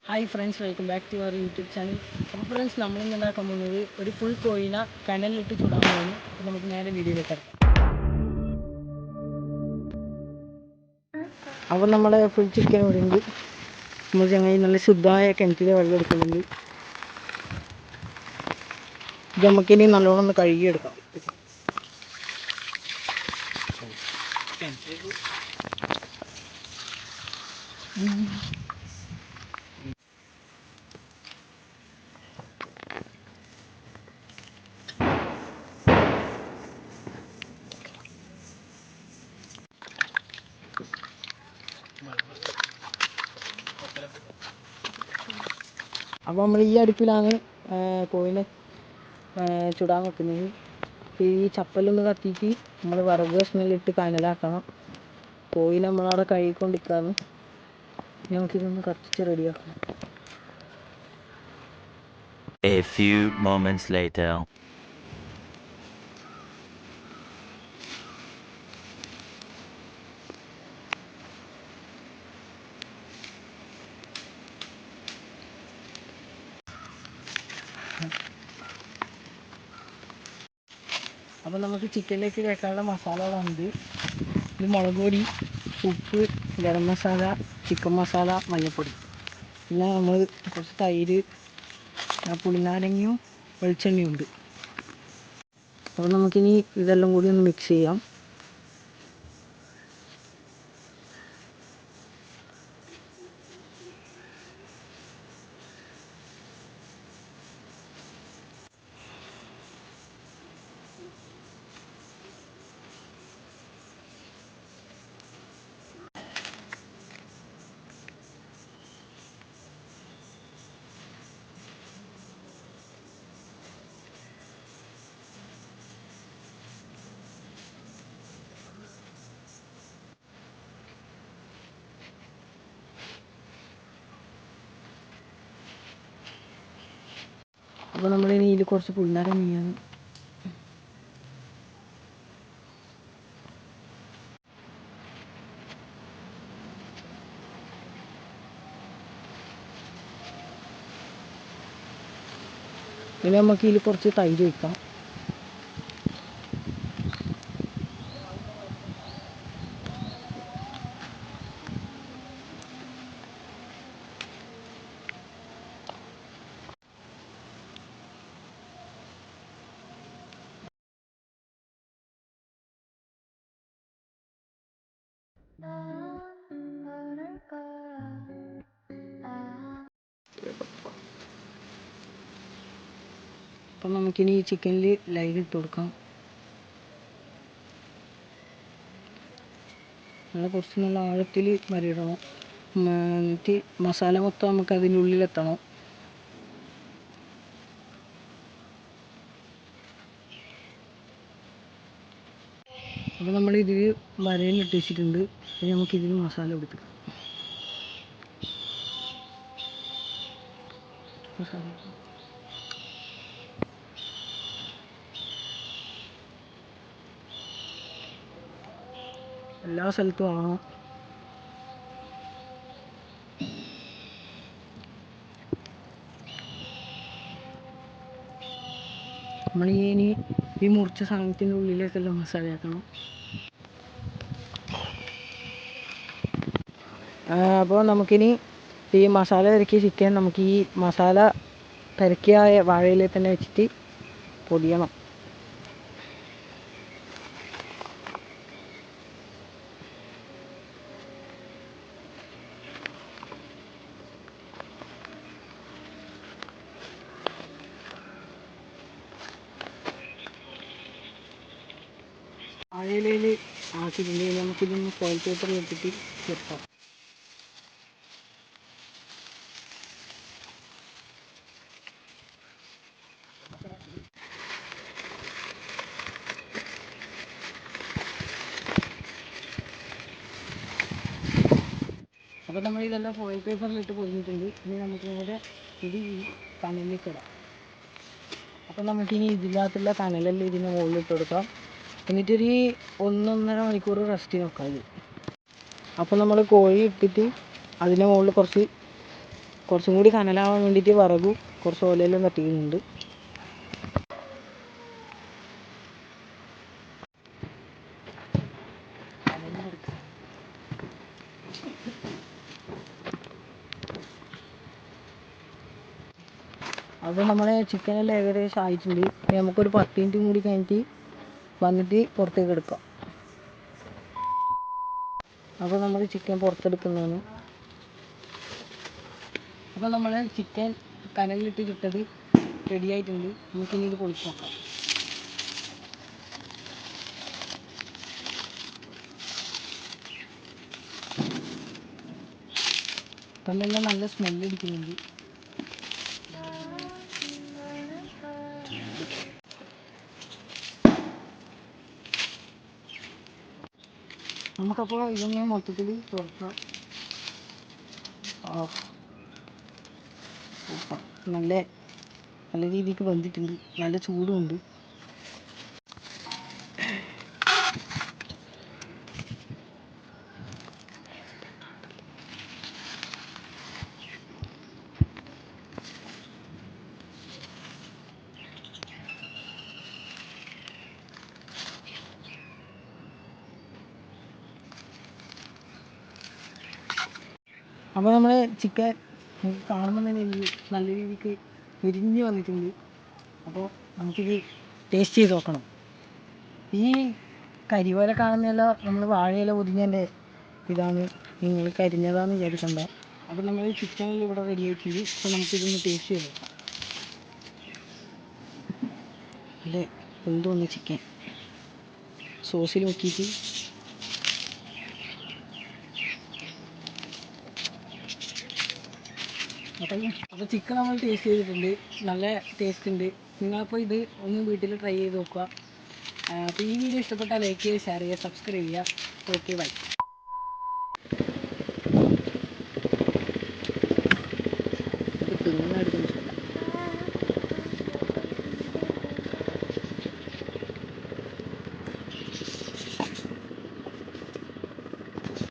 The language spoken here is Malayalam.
Hi friends, welcome back to our YouTube channel. അപ്പോൾ ഫ്രണ്ട്സ്, നമ്മളിന്ന് ഉണ്ടാക്കാൻ പോകുന്നത് ഒരു ഫുൾ കോഴിനെ കനലിലിട്ട് ചുടാൻ പോകുന്നു. അപ്പോൾ നമുക്ക് നേരെ വീഡിയോയിലേക്ക് ഇറക്കാം. അപ്പോൾ നമ്മുടെ ഫുൾ ചിക്കൻ ഇവിടെ ഉണ്ട്. നമ്മൾ ചങ്ങായി നല്ല ശുദ്ധമായ കിണറ്റിലെ വെള്ളം എടുക്കുന്നുണ്ട്. ഇത് നമുക്കിനി നല്ലോണം ഒന്ന് കഴുകിയെടുക്കാം. അപ്പോൾ നമ്മൾ ഈ അടുപ്പിലാണ് കോഴിനെ ചുടാൻ വെക്കുന്നത്. അപ്പോൾ ഈ ചപ്പലൊന്ന് കത്തിയിട്ട് നമ്മൾ വിറക് കഷ്ണലിട്ട് കനലാക്കണം. കോഴി നമ്മളവിടെ കഴുകിക്കൊണ്ടിരിക്കുകയാണ്. നമുക്കിതൊന്ന് കത്തിച്ച് റെഡിയാക്കണം. A few moments later. അപ്പോൾ നമുക്ക് ചിക്കനിലേക്ക് കേൾക്കാനുള്ള മസാലകളാണിത്. ഇത് മുളക് പൊടി, ഉപ്പ്, ഗരം മസാല, ചിക്കൻ മസാല, മഞ്ഞൾപ്പൊടി. പിന്നെ നമ്മൾ കുറച്ച് തൈര്, പുളിനാരങ്ങയും വെളിച്ചെണ്ണയും ഉണ്ട്. അപ്പോൾ നമുക്കിനി ഇതെല്ലാം കൂടി ഒന്ന് മിക്സ് ചെയ്യാം. അപ്പോൾ നമ്മളിനി ഇതിൽ കുറച്ച് പുളിനാരങ്ങ ചെയ്യാണ്. പിന്നെ നമുക്ക് ഇതിൽ കുറച്ച് തൈര് വയ്ക്കാം. അപ്പം നമുക്കിനി ഈ ചിക്കനിൽ ലൈൻ ഇട്ട് കൊടുക്കാം. കുറച്ച് നല്ല ആഴത്തിൽ വരയിടണം. എന്നിട്ട് മസാല മൊത്തം നമുക്ക് അതിൻ്റെ ഉള്ളിലെത്തണം. അപ്പോൾ നമ്മൾ ഇതിൽ വരയിലിട്ട് വെച്ചിട്ടുണ്ട്. ഇനി നമുക്കിതിന് മസാല കൊടുക്കാം. എല്ലാ സ്ഥലത്തും ആവണം. നമ്മൾ ഇനി ഈ മുറിച്ച സാധനത്തിൻ്റെ ഉള്ളിലേക്കെല്ലാം മസാല ആക്കണം. അപ്പോൾ നമുക്കിനി ഈ മസാല പെരക്കിയ ചിക്കൻ നമുക്ക് ഈ മസാല പെരക്കിയ വാഴയിലേക്ക് തന്നെ വെച്ചിട്ട് പൊടിയണം. വാഴയിലയിൽ ആക്കിയിട്ടുണ്ടെങ്കിൽ നമുക്കിതൊന്ന് ഫോയിൽ പേപ്പറിൽ ഇട്ടിട്ട് വെക്കാം. അപ്പോൾ നമ്മൾ ഇതെല്ലാം ഫോയിൽ പേപ്പറിലിട്ട് പൊതിഞ്ഞിട്ടുണ്ട്. ഇനി നമുക്ക് നേരെ ഇത് ഈ കനലിലേക്ക് ഇടാം. അപ്പോൾ നമുക്കിനി ഇതിനകത്തുള്ള കനലെല്ലാം ഇതിൻ്റെ മുകളിലിട്ട് കൊടുക്കാം. എന്നിട്ടൊരു 1-1.5 മണിക്കൂർ റെസ്റ്റ് വെക്കാം ഇത്. അപ്പോൾ നമ്മൾ കോഴി ഇട്ടിട്ട് അതിൻ്റെ മുകളിൽ കുറച്ച് കുറച്ചും കൂടി കനലാവാൻ വേണ്ടിയിട്ട് വിറകും കുറച്ച് ഓലയെല്ലാം കത്തിക്കുന്നുണ്ട്. അപ്പോൾ നമ്മളെ ചിക്കനെല്ലാം ഏകദേശം ആയിട്ടുണ്ട്. നമുക്കൊരു 10 മിനിറ്റും കൂടി കഴിഞ്ഞിട്ട് വന്നിട്ട് പുറത്തേക്ക് എടുക്കാം. അപ്പോൾ നമ്മൾ ചിക്കൻ പുറത്തെടുക്കുന്നതാണ്. അപ്പോൾ നമ്മൾ ചിക്കൻ കനലിലിട്ട് ചുട്ടത് റെഡി ആയിട്ടുണ്ട്. നമുക്കിനി ഇത് പൊളിച്ച് നോക്കാം. അപ്പം എല്ലാം നല്ല സ്മെല്ല് അടിക്കുന്നുണ്ട്. നമുക്കപ്പോൾ ഇതൊന്ന് മൊത്തത്തിൽ തുറക്കാം. നല്ല നല്ല രീതിക്ക് വന്നിട്ടുണ്ട്. നല്ല ചൂടുമുണ്ട്. അപ്പോൾ നമ്മൾ ചിക്കൻ കാണുമ്പോൾ തന്നെ നല്ല രീതിക്ക് വിരിഞ്ഞ് വന്നിട്ടുണ്ട്. അപ്പോൾ നമുക്കിത് ടേസ്റ്റ് ചെയ്ത് നോക്കണം. ഈ കരിപോലെ കാണുന്നതെല്ലാം നമ്മൾ വാഴയില പൊതിഞ്ഞതിൻ്റെ ഇതാണ്, നിങ്ങൾ കരിഞ്ഞതാണെന്ന് വിചാരിക്കണ്ട. അപ്പോൾ നമ്മൾ ചിക്കൻ ഇവിടെ റെഡി ആയിട്ടുണ്ട്. അപ്പോൾ നമുക്കിതൊന്ന് ടേസ്റ്റ് ചെയ്ത് നോക്കാം. അല്ലേ എന്തോന്ന് ചിക്കൻ സോസിൽ നോക്കിയിട്ട് അപ്പോൾ ചിക്കൻ നമ്മൾ ടേസ്റ്റ് ചെയ്തിട്ടുണ്ട്. നല്ല ടേസ്റ്റ് ഉണ്ട്. നിങ്ങളപ്പോൾ ഇത് ഒന്ന് വീട്ടിൽ ട്രൈ ചെയ്ത് നോക്കുക. അപ്പോൾ ഈ വീഡിയോ ഇഷ്ടപ്പെട്ടാൽ ലൈക്ക് ചെയ്യുക, ഷെയർ ചെയ്യുക, സബ്സ്ക്രൈബ് ചെയ്യുക. Okay bye.